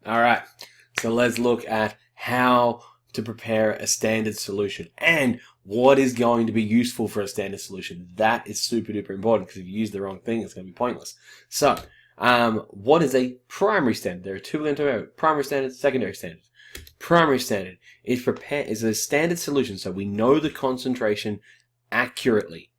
All right, so let's look at how to prepare a standard solution and what is going to be useful for a standard solution. That is super duper important because if you use the wrong thing, it's going to be pointless. So, what is a primary standard? There are two we're going to talk about: primary standard, secondary standard. Primary standard is a standard solution, so we know the concentration accurately.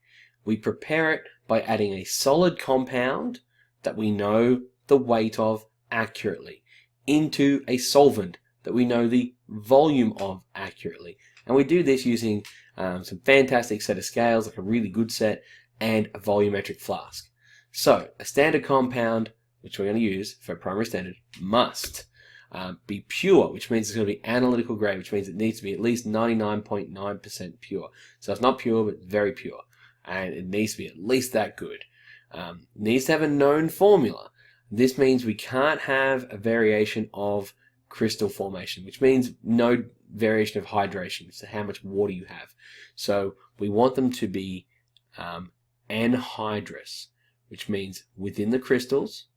We prepare it by adding a solid compound that we know the weight of accurately into a solvent that we know the volume of accurately. And we do this using some fantastic set of scales, like a really good set, and a volumetric flask. So a standard compound, which we're going to use for primary standard, must be pure, which means it's going to be analytical grade, which means it needs to be at least 99.9% pure. So it's not pure, but very pure. And it needs to be at least that good. It needs to have a known formula. This means we can't have a variation of crystal formation, which means no variation of hydration, so how much water you have. So we want them to be anhydrous, which means within the crystals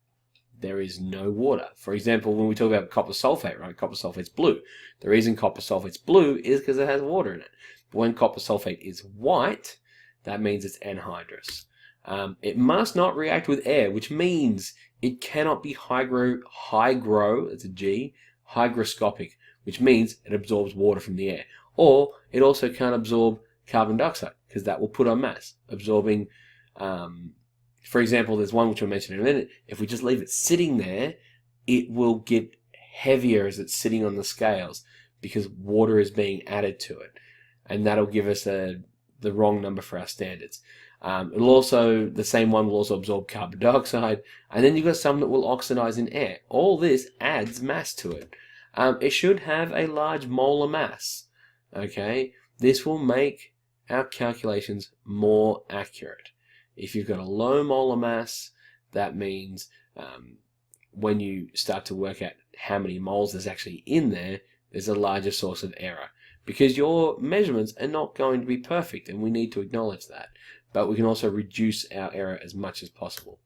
there is no water. For example, when we talk about copper sulfate, right? Copper sulfate's blue. The reason copper sulfate's blue is because it has water in it. But when copper sulfate is white, that means it's anhydrous. It must not react with air, which means it cannot be it's a G, hygroscopic, which means it absorbs water from the air. Or it also can't absorb carbon dioxide, because that will put on mass. Absorbing, for example, there's one which I'll mention in a minute. If we just leave it sitting there, it will get heavier as it's sitting on the scales because water is being added to it. And that'll give us the wrong number for our standards. The same one will also absorb carbon dioxide, and then you've got some that will oxidize in air. All this adds mass to it. It should have a large molar mass. Okay, this will make our calculations more accurate. If you've got a low molar mass, that means when you start to work out how many moles there's actually in there, there's a larger source of error, because your measurements are not going to be perfect, and we need to acknowledge that. But we can also reduce our error as much as possible.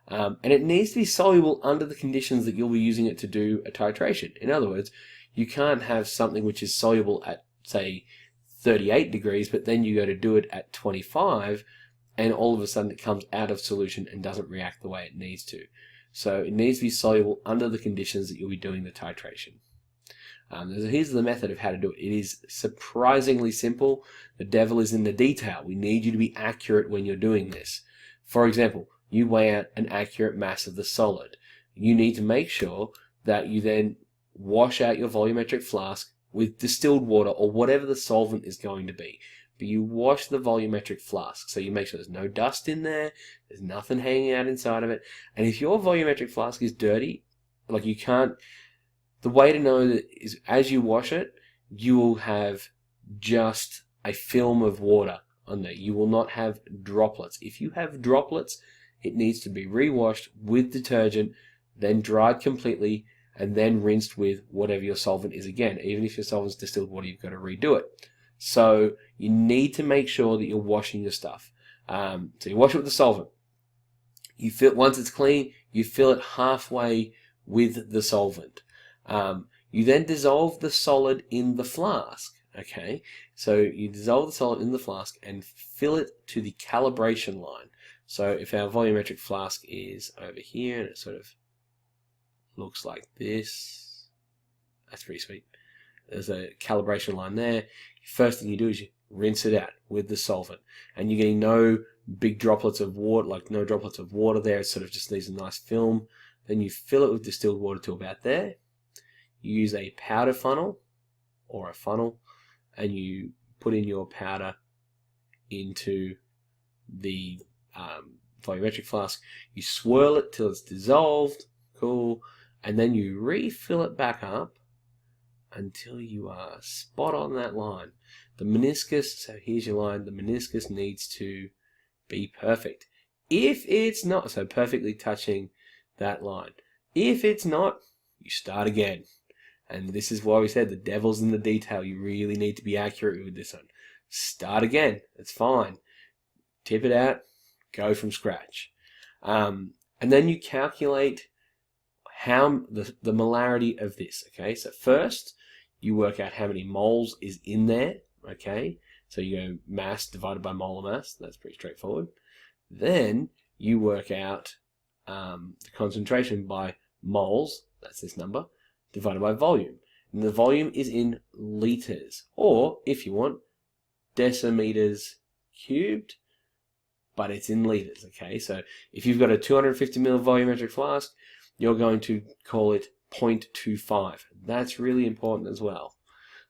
And it needs to be soluble under the conditions that you'll be using it to do a titration. In other words, you can't have something which is soluble at, say, 38 degrees, but then you go to do it at 25, and all of a sudden it comes out of solution and doesn't react the way it needs to. So it needs to be soluble under the conditions that you'll be doing the titration. Here's the method of how to do it. It is surprisingly simple. The devil is in the detail. We need you to be accurate when you're doing this. For example, you weigh out an accurate mass of the solid. You need to make sure that you then wash out your volumetric flask with distilled water or whatever the solvent is going to be. But you wash the volumetric flask, so you make sure there's no dust in there, there's nothing hanging out inside of it. And if your volumetric flask is dirty, like you can't, the way to know that is as you wash it, you will have just a film of water on there. You will not have droplets. If you have droplets, it needs to be re-washed with detergent, then dried completely, and then rinsed with whatever your solvent is again. Even if your solvent's distilled water, you've got to redo it. So you need to make sure that you're washing your stuff. So you wash it with the solvent. Once it's clean, you fill it halfway with the solvent. You then dissolve the solid in the flask. Okay, so you dissolve the solid in the flask and fill it to the calibration line. So if our volumetric flask is over here and it sort of looks like this, that's pretty sweet. There's a calibration line there. First thing you do is you rinse it out with the solvent, and you're getting no big droplets of water, like no droplets of water there. It sort of just leaves a nice film. Then you fill it with distilled water to about there. You use a powder funnel or a funnel, and you put in your powder into the volumetric flask. You swirl it till it's dissolved, cool, and then you refill it back up until you are spot on that line. The meniscus, so here's your line, the meniscus needs to be perfect. If it's not, so perfectly touching that line. If it's not, you start again. And this is why we said the devil's in the detail. You really need to be accurate with this one. Start again. It's fine. Tip it out. Go from scratch. And then you calculate how the molarity of this. Okay, so first you work out how many moles is in there. Okay, so you go mass divided by molar mass. That's pretty straightforward. Then you work out the concentration by moles. That's this number divided by volume. And the volume is in liters, or if you want, decimeters cubed, but it's in liters. Okay, so if you've got a 250 ml volumetric flask, you're going to call it 0.25. That's really important as well.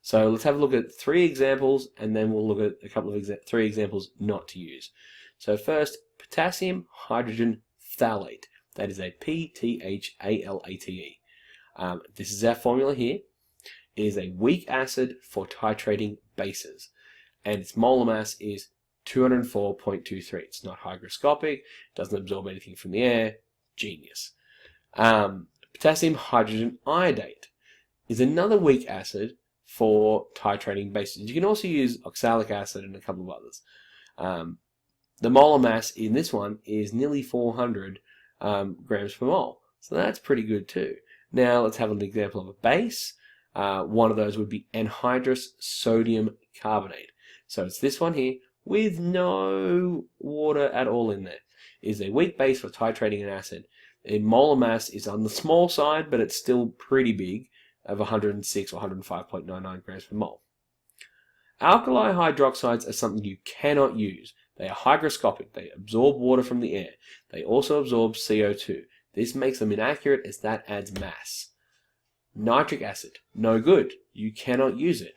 So let's have a look at 3 examples, and then we'll look at a couple of 3 examples not to use. So first, potassium hydrogen phthalate. That is a PTHALATE. This is our formula here. It is a weak acid for titrating bases, and its molar mass is 204.23. It's not hygroscopic, doesn't absorb anything from the air. Genius. Potassium hydrogen iodate is another weak acid for titrating bases. You can also use oxalic acid and a couple of others. The molar mass in this one is nearly 400 grams per mole, so that's pretty good too. Now let's have an example of a base. One of those would be anhydrous sodium carbonate. So it's this one here with no water at all in there. It is a weak base for titrating an acid. The molar mass is on the small side, but it's still pretty big, of 106 or 105.99 grams per mole. Alkali hydroxides are something you cannot use. They are hygroscopic. They absorb water from the air. They also absorb CO2. This makes them inaccurate as that adds mass. Nitric acid, no good. You cannot use it.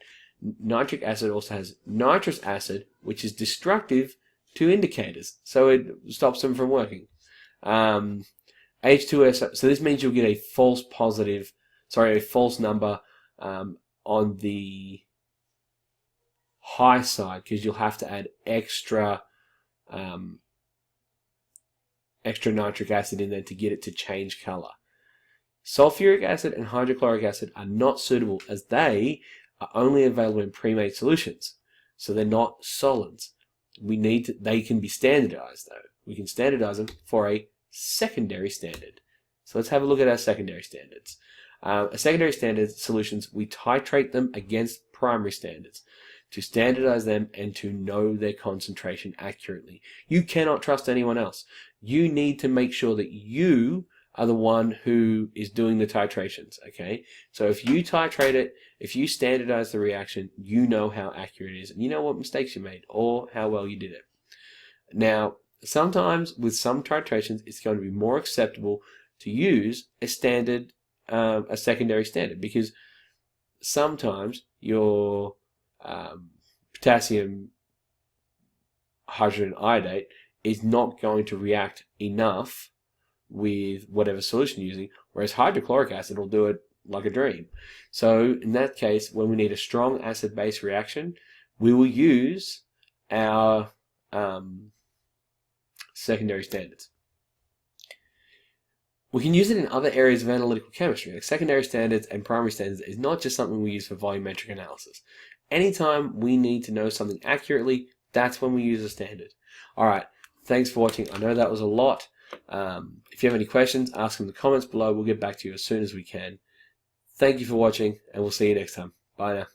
Nitric acid also has nitrous acid, which is destructive to indicators, so it stops them from working. H2S, so this means you'll get a false number on the high side, because you'll have to add extra nitric acid in there to get it to change color. Sulfuric acid and hydrochloric acid are not suitable, as they are only available in pre-made solutions, so they're not solids. They can be standardized though. We can standardize them for a secondary standard. So let's have a look at our secondary standards. A secondary standard solutions, we titrate them against primary standards to standardize them and to know their concentration accurately. You cannot trust anyone else. You need to make sure that you are the one who is doing the titrations, okay? So if you titrate it, if you standardize the reaction, you know how accurate it is, and you know what mistakes you made or how well you did it. Now, sometimes with some titrations, it's going to be more acceptable to use a standard, a secondary standard, because sometimes your potassium hydrogen iodate is not going to react enough with whatever solution you're using, whereas hydrochloric acid will do it like a dream. So in that case, when we need a strong acid-base reaction, we will use our secondary standards. We can use it in other areas of analytical chemistry. Like secondary standards and primary standards is not just something we use for volumetric analysis. Anytime we need to know something accurately, that's when we use a standard. Alright, thanks for watching. I know that was a lot. If you have any questions, ask them in the comments below. We'll get back to you as soon as we can. Thank you for watching, and we'll see you next time. Bye now.